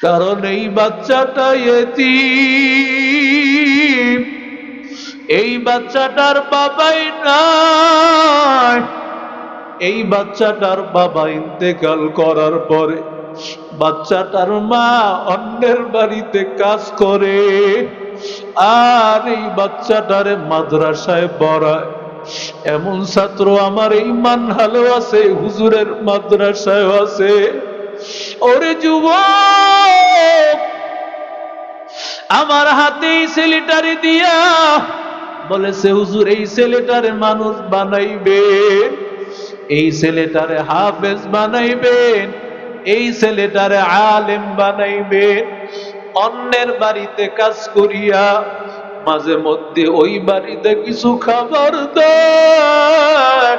কারণ এই বাচ্চাটা ইতিম, এই বাচ্চাটার বাবাই নাই। এই বাচ্চাটার বাবা ইন্তেকাল করার পরে বাচ্চাটার মা অন্যের বাড়িতে কাজ করে, আর এই বাচ্চাটারে মাদ্রাসায় পড়ায়। এমন ছাত্র আমার এই মানহালেও আছে, হুজুরের মাদ্রাসায়ও আছে। ওরে যুবক, আমার হাতে এই ছেলেটারে দিয়া বলেছে, হুজুর এই ছেলেটারে মানুষ বানাইবেন, এই ছেলেটারে হাফেজ বানাইবেন, এই ছেলেটারে আলেম বানাইবেন। অন্যের বাড়িতে কাজ করিয়া মাঝে মধ্যে ওই বাড়িতে কিছু খাবার দেয়,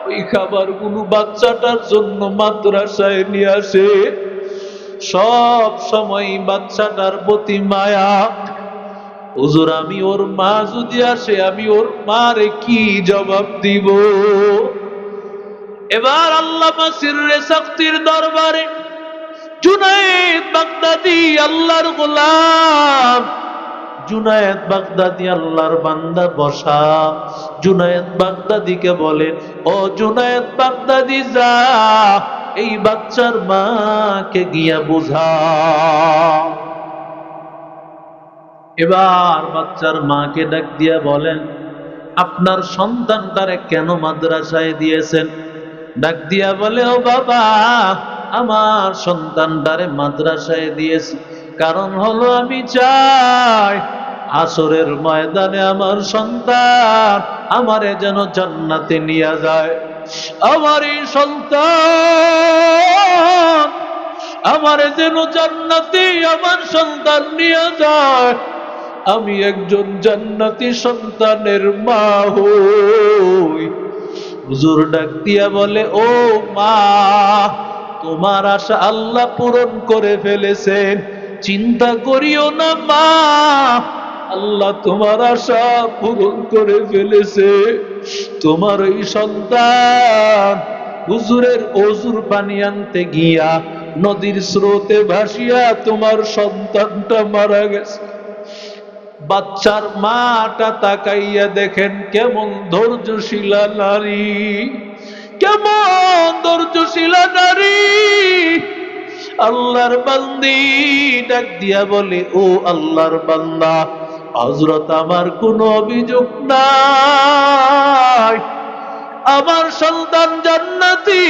ওই খাবারগুলো বাচ্চাটার জন্য মাদ্রাসায় নিয়ে আসে। সব সময় বাচ্চাটার প্রতি মায়া। হুজুর আমি ওর মা যদি আসে, আমি ওর মারে কি জবাব দিব? এবার আল্লামা সিররে সাক্তির দরবারে জুনায়েদ বাগদাদি, আল্লাহর গোলাম জুনায়েদ বাগদাদি, আল্লাহর বান্দা বসা। জুনায়েদ বাগদাদিকে বলেন, ও জুনায়েদ বাগদাদি, যা এই বাচ্চার মাকে গিয়া বুঝা। এবার বাচ্চার মাকে ডাক দিয়া বলেন, আপনার সন্তানটারে কেন মাদ্রাসায় দিয়েছেন? ডাক দিয়া বলে, ও বাবা, আমার সন্তানটারে মাদ্রাসায় দিয়েছি কারণ হলো আমি চাই আসরের ময়দানে আমার সন্তান আমারে যেন জান্নাতে নিয়ে যায়। আমার এই সন্তান আমারে যেন জান্নাতে আমার সন্তান নিয়ে যায়। আমি একজন জান্নাতি সন্তানের মা হই। হুজুর ডাক দিয়া বলে, ও মা, তোমার আশা আল্লাহ পূরণ করে ফেলেছেন, চিন্তা করিও না মা, আল্লাহ তোমার আশা পূরণ করে ফেলেছে। তোমার ওই সন্তান হুজুরের ওজুর পানি আনতে গিয়া নদীর স্রোতে ভাসিয়া তোমার সন্তানটা মারা গেছে। বাচ্চার মাটা তাকাইয়া দেখেন কেমন ধৈর্যশীলা নারী, কেমন ধৈর্যশীলা নারী। আল্লাহর বান্দি ডাক দিয়া বলে, ও আল্লাহর বান্দা, হযরত আমার কোনো অভিযোগ নাই, আমার সন্তান জান্নাতি,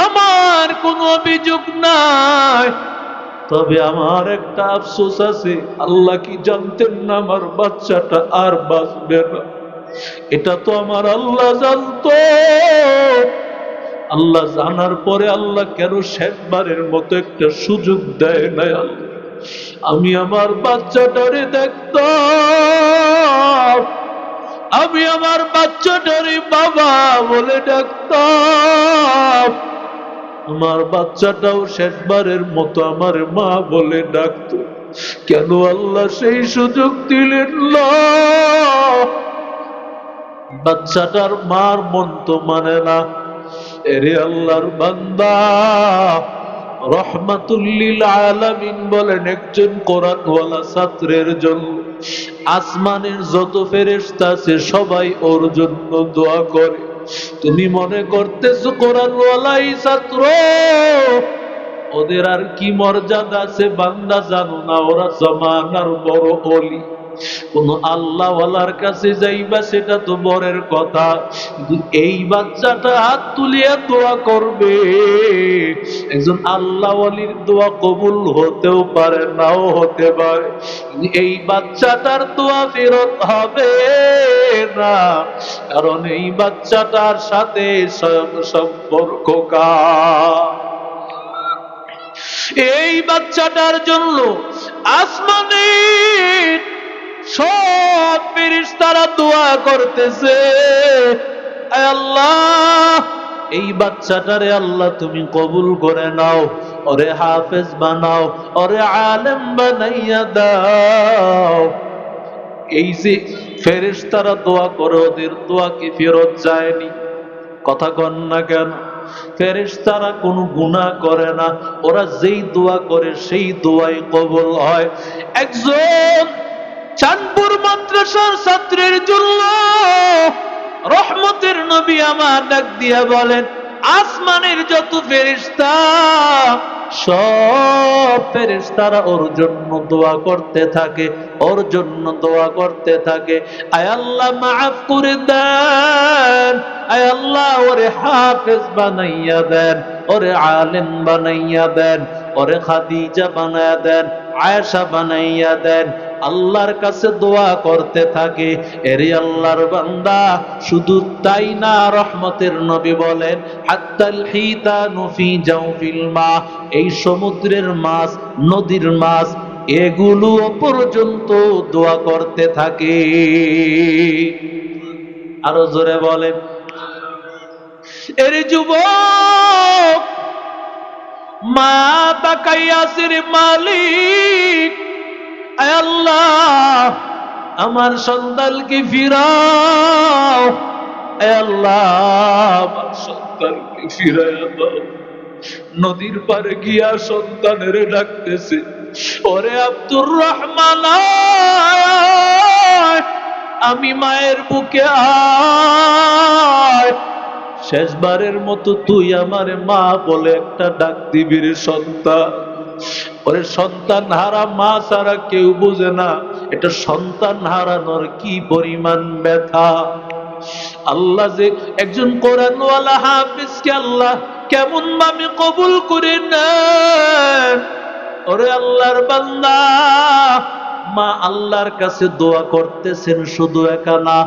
আমার কোনো অভিযোগ নাই। তবে আমার একটা আফসোস আছে, আল্লাহ কি জানতেন না আমার বাচ্চাটা আর বাঁচবে না? এটা তো আমার আল্লাহ জানতো। আল্লাহ জানার পরে আল্লাহ কেন শেষবারের মতো একটা সুযোগ দেয় না? আল্লাহ, আমি আমার বাচ্চাটারে দেখতাম, আমি আমার বাচ্চাটারে বাবা বলে ডাকতাম, আমার বাচ্চাটাও শেষবারের মতো আমার মা বলে ডাকতো। কেন আল্লাহ সেই সুযোগ দিলেন না? বাচ্চাটার মার মন তো মানে না। এরে আল্লাহর বান্দা, রহমাতুল লিল আলামিন বলেন, একজন কোরআনওয়ালা ছাত্রের জন্য আসমানের যত ফেরেশতা আছে সবাই ওর জন্য দোয়া করে। তুমি মনে করতেছো কোরআনওয়ালাই ছাত্র, ওদের আর কি মর্যাদা আছে বান্দা জানো না? ওরা জামানার বড় ওলি। কোন আল্লাহওয়ালার কাছে যাইবা সেটা তো বরের কথা, কিন্তু এই বাচ্চাটা হাত তুলিয়া দোয়া করবে, একজন আল্লাহ ওয়ালির দোয়া কবুল হতেও পারে, নাও হতে পারে। এই বাচ্চাটার দোয়া ফেরত হবে না, কারণ এই বাচ্চাটার সাথে স্বয়ং সম্পর্ক কার। এই বাচ্চাটার জন্য আসমানের সব ফেরেশতারা দোয়া করতেছে, আয় আল্লাহ, এই বাচ্চাটারে আল্লাহ তুমি কবুল করে নাও, ওরে হাফেজ বানাও, ওরে আলেম বানাইয়া দাও। এই যে ফেরেশতারা দোয়া করে, ওদের দোয়া কি ফেরত যায়নি? কথা কন না কেন? ফেরেশতারা কোনো গুনাহ করে না, ওরা যেই দোয়া করে সেই দোয়াই কবুল হয়। একজন চাঁদপুর মাদ্রাসার ছাত্রের জন্য রহমতের নবী আমার ডাক দিয়া বলেন, আসমানের যত ফেরেশতা সব ফেরেশতারা ওর জন্য দোয়া করতে থাকে, ওর জন্য দোয়া করতে থাকে। আয় আল্লাহ মাফ করে দেন, আয় আল্লাহ ওরে হাফেজ বানাইয়া দেন, ওরে আলেম বানাইয়া দেন, ওরে খাদিজা বানাইয়া দেন, আয়েশা বানাইয়া দেন। আল্লাহর কাছে দোয়া করতে থাকে। এরে আল্লাহর বান্দা, শুধু তাই না, রহমতের নবী বলেন হাত্তাল হিতানু ফি জাওফিল মা, এই সমুদ্রের মাছ, নদীর মাছ, এগুলো পর্যন্ত দোয়া করতে থাকে। আরো জোরে বলেন। এরে যুবক, মা তাকাইয়াসির মালিক, আয় আল্লাহ আমার সন্তানকে ফিরাও, আয় আল্লাহ আমার সন্তানকে ফিরাইয়া দাও। নদীর পারে গিয়া সন্তানের ডাকতেছে, ওরে আব্দুর রহমান আয়, আমি মায়ের বুকে আয়, শেষবারের মতো তুই আমার মা বলে একটা ডাক দিবি রে সন্তান। ওরে সন্তান হারা মা ছাড়া কেউ বুঝে না এটা সন্তান হারানোর কি পরিমাণ ব্যথা। আল্লাহ যে একজন কোরআনওয়ালা হাফেজকে আল্লাহ কেমন ভাবে কবুল করে নেন। ওরে আল্লাহর বান্দা, মা আল্লাহর কাছে দোয়া করতেছেন, শুধু একা না,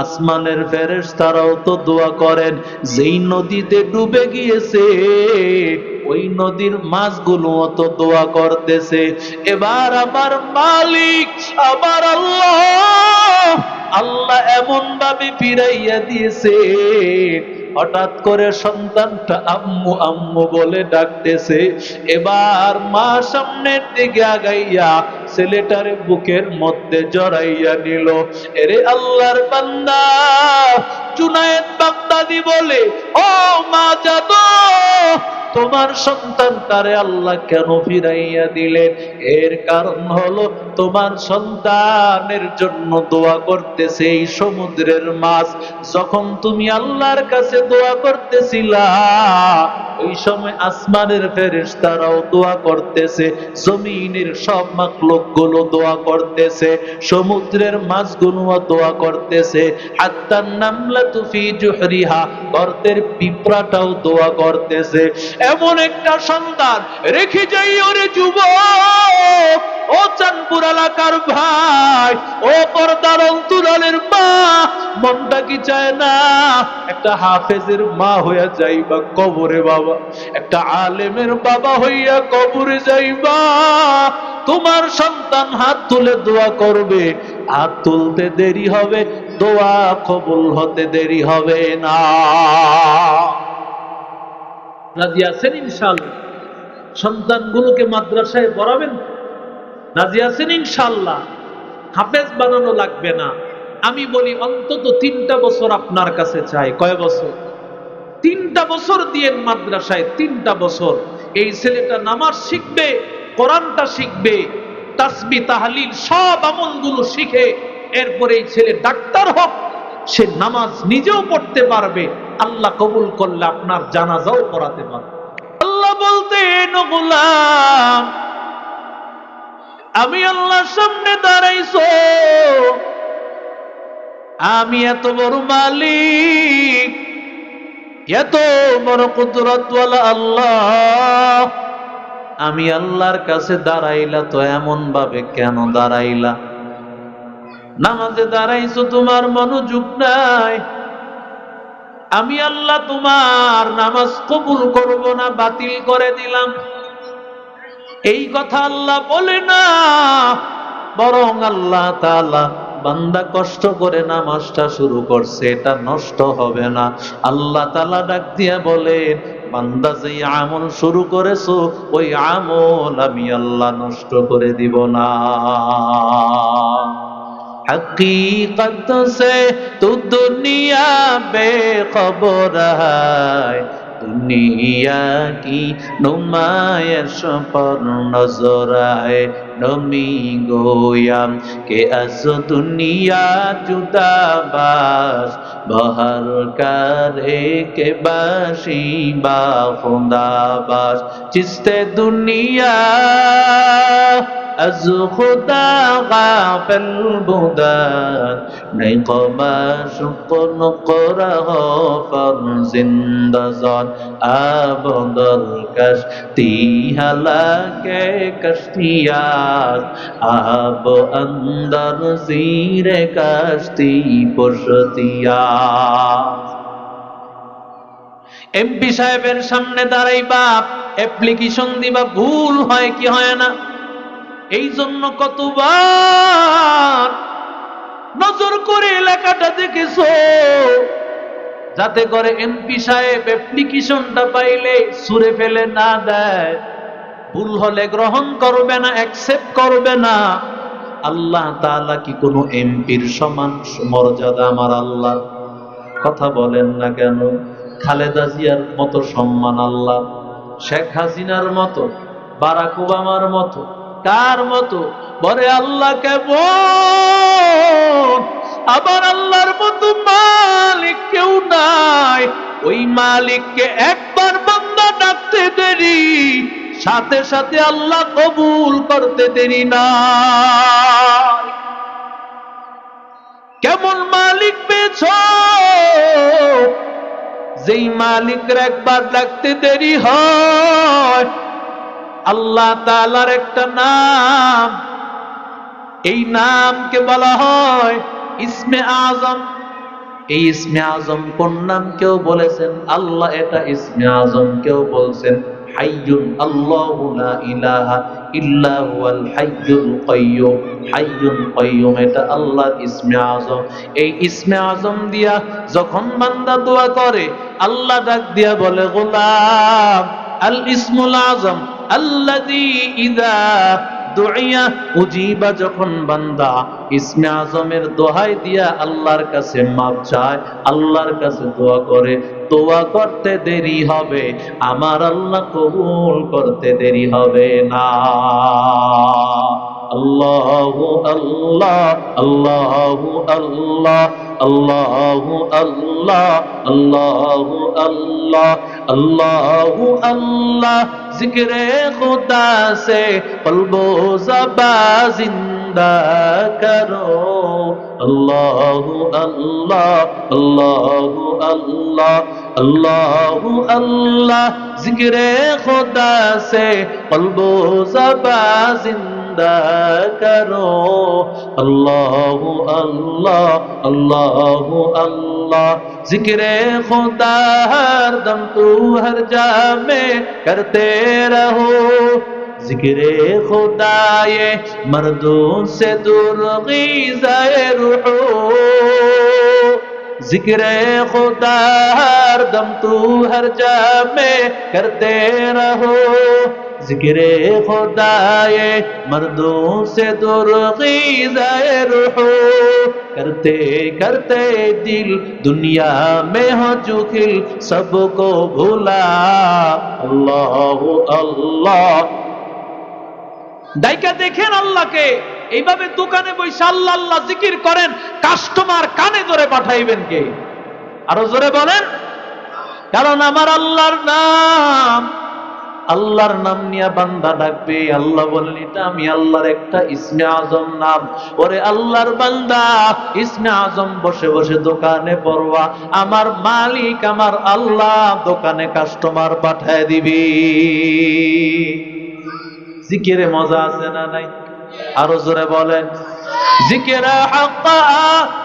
আসমানের ফেরেশতারাও তো দোয়া করেন। যেই নদীতে ডুবে গিয়েছে ওই নদীর মাছগুলো তো দোয়া করতেছে। এবার আমার মালিক, আমার আল্লাহ, আল্লাহ এমন ভাবে ফিরাইয়া দিয়েছে, হঠাৎ করে সন্তানটা আম্মু আম্মু বলে ডাকতেছে। এবার মা সামনের দিকে আগাইয়া ছেলেটারে বুকের মধ্যে জড়াইয়া নিল। এরে আল্লাহর বান্দা, জুনায়েদ বাগদাদি বলে, ও মা জানো তোমার সন্তানটারে আল্লাহ কেন ফিরাইয়া দিলেন? এর কারণ হলো তোমার সন্তানের জন্য দোয়া করতেছে এই সমুদ্রের মাছ। যখন তুমি আল্লাহর কাছে দোয়া করতেছিলা ওই সময় আসমানের ফেরেশতারাও দোয়া করতেছে, জমিনের সব মাখলুকগুলো দোয়া করতেছে, সমুদ্রের মাছগুলোও দোয়া করতেছে, হাত্তান নামলাতু ফি জুহরিহা, গর্তের পিঁপড়াটাও দোয়া করতেছে। এমন একটা সন্তান রেখে যাই ওরে যুবক, ও চাঁদপুর এলাকার ভাই, ও পর্দার অন্তরালের মা, মনটা কি চায় না একটা হাফেজের মা হইয়া যাইবা কবরে বাবা, একটা আলেমের বাবা হইয়া কবরে যাইবা? তোমার সন্তান হাত তুলে দোয়া করবে, হাত তুলতে দেরি হবে, দোয়া কবুল হতে দেরি হবে না। রাজি আছেন ইনশাআল্লাহ? সন্তানগুলোকে মাদ্রাসায় পড়াবেন? রাজি আছেন ইনশাআল্লাহ? হাফেজ বানানো লাগবে না। আমি বলি অন্তত 3টা বছর আপনার কাছে চাই। কয় বছর? 3টা বছর দিয়েন মাদ্রাসায়, 3টা বছর। এই ছেলেটা নামাজ শিখবে, কোরআনটা শিখবে, তাসবিহ তাহলিল সব আমলগুলো শিখে এরপরে এই ছেলে ডাক্তার হোক, সে নামাজ নিজেও পড়তে পারবে, আল্লাহ কবুল করলে আপনার জানাজাও পড়াতে পারবে। আল্লাহ বলতেন, ও গোলাম, আমি আল্লাহর সামনে দাঁড়াইছো, আমি এত বড় মালিক, এত বড় কুদরতওয়ালা আল্লাহ, আমি আল্লাহর কাছে দাঁড়াইলা তো এমন ভাবে কেন দাঁড়াইলা? নামাজে দাঁড়াইছো, তোমার মনোযোগ নাই, আমি আল্লাহ তোমার নামাজ কবুল করব না, বাতিল করে দিলাম। এই কথা আল্লাহ বলে না, বরং আল্লাহ তাআলা বান্দা কষ্ট করে নামাজটা শুরু করছে, এটা নষ্ট হবে না। আল্লাহ তাআলা ডাক দিয়া বলেন, বান্দা যেই আমল শুরু করেছো ওই আমল আমি আল্লাহ নষ্ট করে দিব না। हकीकत से तू दुनिया बेखबर है, तू दुनिया की नुमाइश पर नजर आए नमी गोया के अस दुनिया जुदाबाज बहर करे के बाशी बा खुदाबाज चिस्ते दुनिया از خدا غافل بودن نیقمش قنقره پر زندزان آبادر کشتی هلاک کشتیات آب اندر زیر کشتی پشتیات এমপি সাহেবের সামনে দাঁড়াইবা অ্যাপ্লিকেশন দিবা ভুল হয় কি হয় না এই জন্য কতবার নজর করে এলাকাটা দেখেছো যাতে করে এমপি সাহেব অ্যাপ্লিকেশনটা পাইলে ছুঁড়ে ফেলে না দেয় ভুল হলে গ্রহণ করবে না অ্যাকসেপ্ট করবে না আল্লাহ তাআলা কি কোনো এমপির সমান মর্যাদা আমার আল্লাহ কথা বলেন না কেন খালেদা জিয়ার মতো সম্মান আল্লাহ শেখ হাসিনার মতো বারাক ওবামার মতো কার মতো বলে আল্লাহ কেমন আবার আল্লাহর মতো মালিক কেউ নাই ওই মালিককে একবার বান্দা ডাকতে দেরি সাথে সাথে আল্লাহ কবুল করতে দেরি না কেমন মালিক পেয়েছো যেই মালিকের একবার ডাকতে দেরি হয় আল্লাহ তাআলার একটা নাম এই নামকে বলা হয় ইসমে আজম এই ইসমে আজম কোন নাম কেউ বলেছেন আল্লাহ এটা ইসমে আজম কেউ বলছেন হাইয়ুন আল্লাহু লা ইলাহা ইল্লা হুয়াল হাইয়ুল কাইয়্যুম হাইয়ুন কাইয়্যুম এটা আল্লাহর ইসমে আজম এই ইসমে আজম দিয়া যখন বান্দা দোয়া করে আল্লাহ ডাক দিয়া বলে গোলাম আল ইসমুল আজম আল্লাযী ইযা দুইয়া উজিবা যখন বান্দা ইসমে আজমের দোহাই দিয়া আল্লাহর কাছে মাপ চায় আল্লাহর কাছে দোয়া করে দোয়া করতে দেরি হবে আমার আল্লাহ কবুল করতে দেরি হবে না আল্লাহু আল্লাহ আল্লাহু আল্লাহ আল্লাহু আল্লাহ আল্লাহু আল্লাহ আল্লাহু আল্লাহ জিকরে খুদা সে কলবো জবা জিন্দা করো আল্লাহু আল্লাহ আল্লাহু আল্লাহ আল্লাহু আল্লাহ জিকরে খুদা সে কলবো জবা জিন্দা করো আল্লাহু আল্লাহ আল্লাহু আল্লাহ जिक्रे खुदा हर दम तू हर जा में करते रहो जिक्रे खुदा ये मर्दों से दूर ग़िज़ाए रूह जिक्रे खुदा हर दम तू हर जा में करते रहो जिक्रे खुदा ये मर्दों से दूर ग़िज़ाए रूह करते करते दिल दुनिया में हो जुखिल सबको भूला अल्लाह अल्लाह ডাইকা দেখেন আল্লাহকে এইভাবে দোকানে বসে আল্লাহ আল্লাহ জিকির করেন কাস্টমার কানে ধরে পাঠাইবেন কে আরো জোরে বলেন কারণ আমার আল্লাহর নাম নিয়ে বান্দা ডাকবে আল্লাহ বলেন এটা আমি আল্লাহর একটা ইসমে আজম নাম ওরে আল্লাহর বান্দা ইসমে আজম বসে বসে দোকানে পড়বা আমার মালিক আমার আল্লাহ দোকানে কাস্টমার পাঠায় দিবি জিকিরে মজা আছে না নাই আরো জোরে বলেন জিকিরা হাক্কা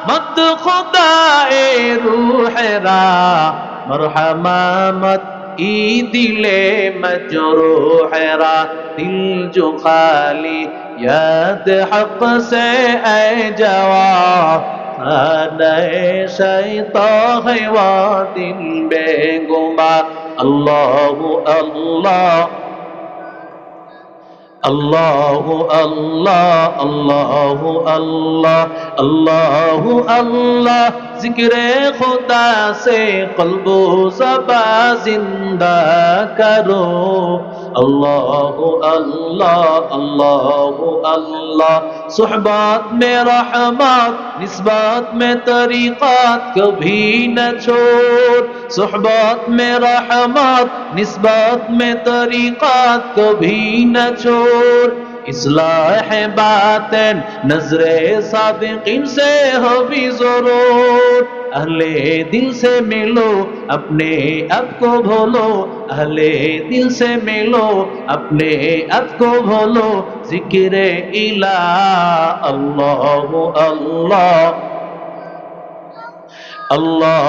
মত খুদায়ে রূহেরা মারহামাত ই দিলে মজরুহেরা দিল जो खाली याद हक से ऐ जवाब खाने शैतान है वा दिल बेगुमा अल्लाहु अल्लाह अल्लाहु अल्लाह अल्लाहु अल्लाह अल्लाहु अल्लाह जिक्रे खुदा से कल्बो ज़बा जिंदा करो। अल्लाह अल्लाह अल्लाह अल्लाह। सुहबत में रहमत, निस्बत में तरीक़त कभी न छोड़। सुहबत में रहमत, निस्बत में तरीक़त कभी न छोड़। इस्लाह बातिन नजरे सादिकीन से हो भी जरूर। अहले दिल से मिलो अपने आप को भूलो, अहले दिल से मिलो अपने आप को भूलो। जिक्रे इलाह अल्लाह अल्लाह अल्लाह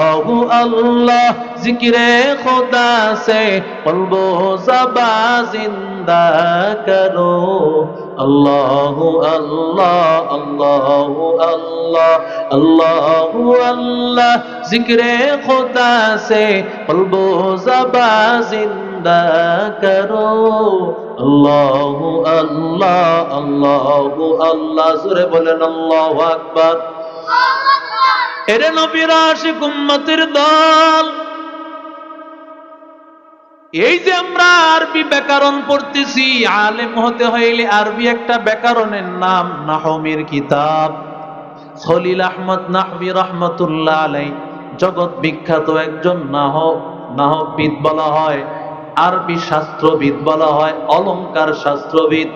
अल्लाह। जिक्रे खुदा से कल्बो ज़बा जिंदा करो। अल्लाह अल्लाह अल्लाह अल्लाह अल्लाह अल्लाह। जिक्रे खुदा से कल्बो ज़बा जिंदा करो। अल्लाह अल्लाह अल्लाह अल्लाह। जोरे बोलेन अल्लाहु আকবার। এরে নবীর আশিক উম্মতের দল, এই যে আমরা আরবি ব্যাকরণ পড়তেছি, আলেম হতে হইলে আরবি একটা ব্যাকরণের নাম নাহমির কিতাব। খলিল আহমদ নাহবি রহমতুল্লাহ আলাই জগৎ বিখ্যাত একজন নাহবিদ বলা হয়, আরবি শাস্ত্রবিদ বলা হয়, অলংকার শাস্ত্রবিদ।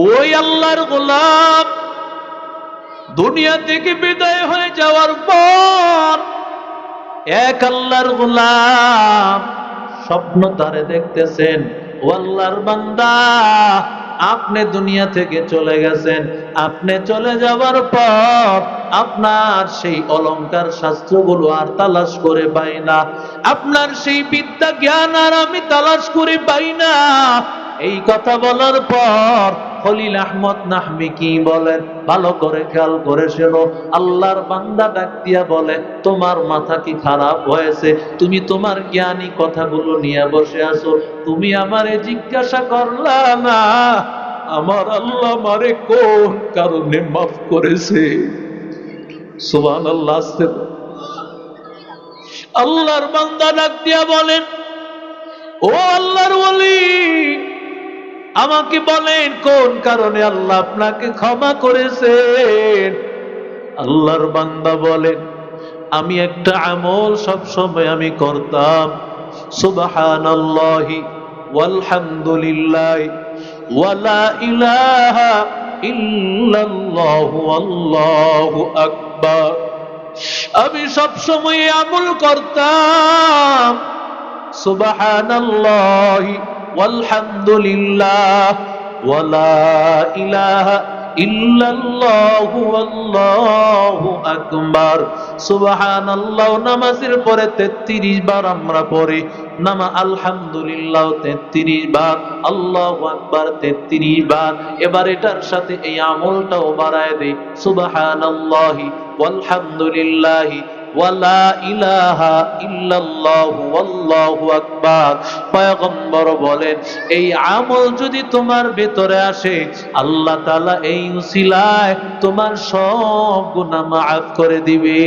ওই আল্লাহর গোলাম দুনিয়া থেকে বিদায় হয়ে যাওয়ার পর এক আল্লাহর গোলাম স্বপ্ন তারে দেখতেছেন, ও আল্লাহর বান্দা আপনি দুনিয়া থেকে চলে গেছেন, আপনি চলে যাওয়ার পর আপনার সেই অলংকার শাস্ত্রগুলো আর তালাশ করে পাই না, আপনার সেই বিদ্যা জ্ঞান আর আমি তালাশ করে পাই না। এই কথা বলার পর খলিল আহমদ নাহবি কি বলেন, ভালো করে খেয়াল করে শোনো। আল্লাহর বান্দা ডাক দিয়া বলে, তোমার মাথা কি খারাপ হয়েছে? তুমি তোমার জ্ঞানী কথাগুলো নিয়ে বসে আছো, তুমি আমারে জিজ্ঞাসা করলা না আমার আল্লাহ আমারে কোন কারণে মাফ করেছে? সুবহানাল্লাহ। আল্লাহর বান্দা ডাক দিয়া বলেন, ও আল্লাহর ওলি, আমাকে বলেন কোন কারণে আল্লাহ আপনাকে ক্ষমা করেছেন? আল্লাহর বান্দা বলেন, আমি একটা আমল সব সময় আমি করতাম, সুবহানাল্লাহি ওয়ালহামদুলিল্লাহ ওয়ালা ইলাহা ইল্লাল্লাহু আল্লাহু আকবার। আমি সব সময় আমল করতাম, সুবহানাল্লাহি ওয়ালহামদুলিল্লাহ ওয়ালা ইলাহা ইল্লাল্লাহু আল্লাহু আকবার। সুবহানাল্লাহ নামাজের পরে 33 বার আমরা পড়ি, আলহামদুলিল্লাহ 33 বার, আল্লাহু আকবার 33 বার। এবার এটার সাথে এই আমলটাও বাড়ায় দেই, সুবহানাল্লাহি ওয়ালহামদুলিল্লাহি ওয়ালা ইলাহা ইল্লাল্লাহু আল্লাহু আকবার। পয়গম্বর বলেন, এই আমল যদি তোমার ভেতরে আসে, আল্লাহ তাআলা এই উসিলায় তোমার সব গুনাহ মাফ করে দিবে।